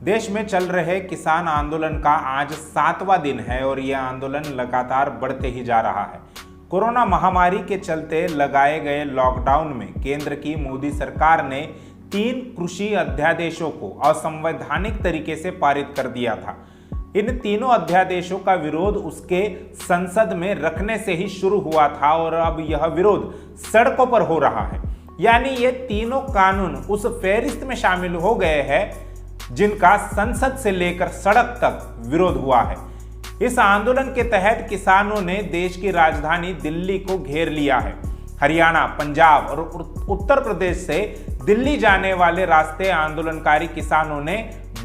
देश में चल रहे किसान आंदोलन का आज 7वां दिन है और यह आंदोलन लगातार बढ़ते ही जा रहा है। कोरोना महामारी के चलते लगाए गए लॉकडाउन में केंद्र की मोदी सरकार ने 3 कृषि अध्यादेशों को असंवैधानिक तरीके से पारित कर दिया था। इन तीनों अध्यादेशों का विरोध उसके संसद में रखने से ही शुरू हुआ था और अब यह विरोध सड़कों पर हो रहा है। यानी ये तीनों कानून उस फेहरिस्त में शामिल हो गए हैं जिनका संसद से लेकर सड़क तक विरोध हुआ है। इस आंदोलन के तहत किसानों ने देश की राजधानी दिल्ली को घेर लिया है। हरियाणा, पंजाब और उत्तर प्रदेश से दिल्ली जाने वाले रास्ते आंदोलनकारी किसानों ने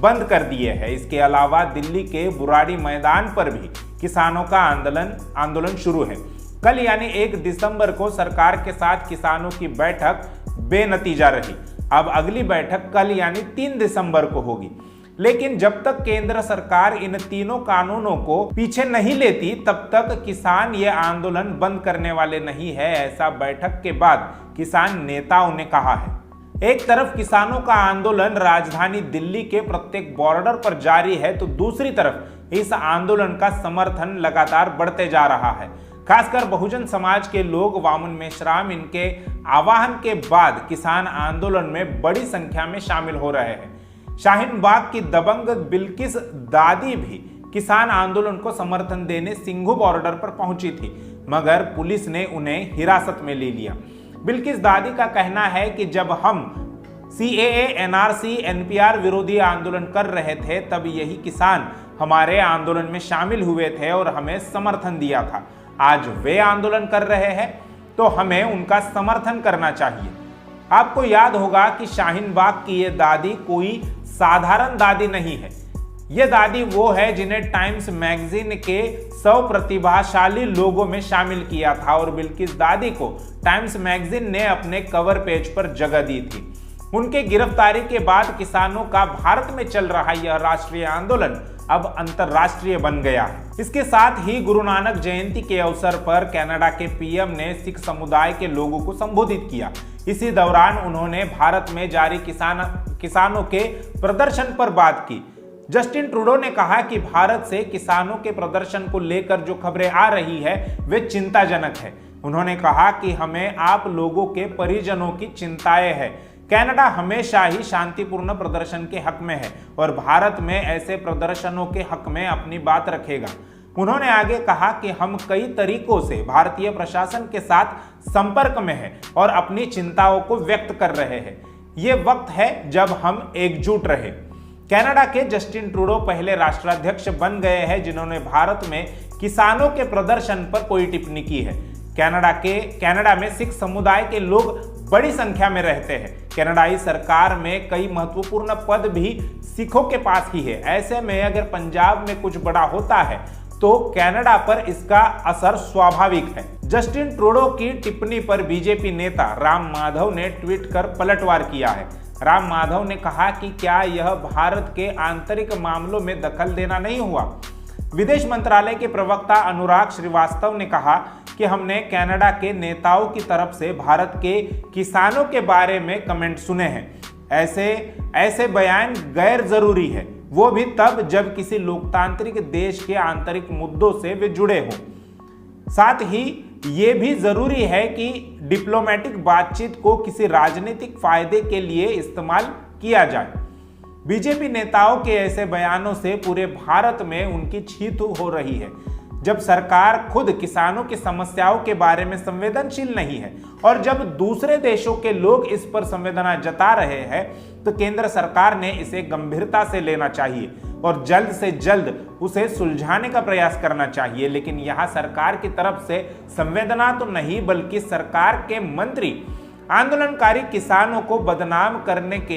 बंद कर दिए हैं। इसके अलावा दिल्ली के बुराड़ी मैदान पर भी किसानों का आंदोलन शुरू है। कल यानी 1 दिसंबर को सरकार के साथ किसानों की बैठक बेनतीजा रही। अब अगली बैठक कल यानी 3 दिसंबर को होगी। लेकिन जब तक केंद्र सरकार इन तीनों कानूनों को पीछे नहीं लेती तब तक किसान ये आंदोलन बंद करने वाले नहीं है, ऐसा बैठक के बाद किसान नेताओं ने कहा है। एक तरफ किसानों का आंदोलन राजधानी दिल्ली के प्रत्येक बॉर्डर पर जारी है तो दूसरी तरफ इस आंदोलन का समर्थन लगातार बढ़ते जा रहा है। खासकर बहुजन समाज के लोग वामन मेश्राम इनके आह्वान के बाद किसान आंदोलन में बड़ी संख्या में शामिल हो रहे हैं। शाहीन बाग की दबंग बिल्किस दादी भी किसान आंदोलन को समर्थन देने सिंघू बॉर्डर पर पहुंची थी, मगर पुलिस ने उन्हें हिरासत में ले लिया। बिल्किस दादी का कहना है कि जब हम CAA, NRC, NPR विरोधी आंदोलन कर रहे थे तब यही किसान हमारे आंदोलन में शामिल हुए थे और हमें समर्थन दिया था। आज वे आंदोलन कर रहे हैं तो हमें उनका समर्थन करना चाहिए। आपको याद होगा कि शाहीन बाग की ये दादी कोई साधारण दादी नहीं है। ये दादी वो है जिन्हें टाइम्स मैगजीन के 100 प्रतिभाशाली लोगों में शामिल किया था और बिल्किस दादी को टाइम्स मैगजीन ने अपने कवर पेज पर जगह दी थी। उनके गिरफ्तारी के बाद किसानों का भारत में चल रहा यह राष्ट्रीय आंदोलन अब अंतरराष्ट्रीय बन गया है। इसके साथ ही गुरु नानक जयंती के अवसर पर कनाडा के PM ने सिख समुदाय के लोगों को संबोधित किया। इसी दौरान उन्होंने भारत में जारी किसानों के प्रदर्शन पर बात की। जस्टिन ट्रूडो ने कहा कि भारत से किसानों के प्रदर्शन को लेकर जो खबरें आ रही है वे चिंताजनक है। उन्होंने कहा कि हमें आप लोगों के परिजनों की चिंताएं है। कनाडा हमेशा ही शांतिपूर्ण प्रदर्शन के हक में है और भारत में ऐसे प्रदर्शनों के हक में अपनी बात रखेगा। उन्होंने आगे कहा कि हम कई तरीकों से भारतीय प्रशासन के साथ संपर्क में हैं और अपनी चिंताओं को व्यक्त कर रहे हैं। ये वक्त है जब हम एकजुट रहे। कनाडा के जस्टिन ट्रूडो पहले राष्ट्राध्यक्ष बन गए हैं जिन्होंने भारत में किसानों के प्रदर्शन पर कोई टिप्पणी की है। कनाडा में सिख समुदाय के लोग बड़ी संख्या में रहते हैं। कनाडाई सरकार में कई महत्वपूर्ण पद भी सिखों के पास ही है। ऐसे में अगर पंजाब में कुछ बड़ा होता है तो कनाडा पर इसका असर स्वाभाविक है। जस्टिन ट्रूडो की टिप्पणी पर बीजेपी नेता राम माधव ने ट्वीट कर पलटवार किया है। राम माधव ने कहा कि क्या यह भारत के आंतरिक मामलों में दखल देना नहीं हुआ। विदेश मंत्रालय के प्रवक्ता अनुराग श्रीवास्तव ने कहा कि हमने कनाडा के नेताओं की तरफ से भारत के किसानों के बारे में कमेंट सुने हैं। ऐसे बयान गैर जरूरी है, वो भी तब जब किसी लोकतांत्रिक देश के आंतरिक मुद्दों से वे जुड़े हों। साथ ही ये भी जरूरी है कि डिप्लोमेटिक बातचीत को किसी राजनीतिक फायदे के लिए इस्तेमाल किया जाए। बीजेपी नेताओं के ऐसे बयानों से पूरे भारत में उनकी छीत हो रही है। जब सरकार खुद किसानों की समस्याओं के बारे में संवेदनशील नहीं है और जब दूसरे देशों के लोग इस पर संवेदना जता रहे हैं तो केंद्र सरकार ने इसे गंभीरता से लेना चाहिए और जल्द से जल्द उसे सुलझाने का प्रयास करना चाहिए। लेकिन यहाँ सरकार की तरफ से संवेदना तो नहीं बल्कि सरकार के मंत्री आंदोलनकारी किसानों को बदनाम करने के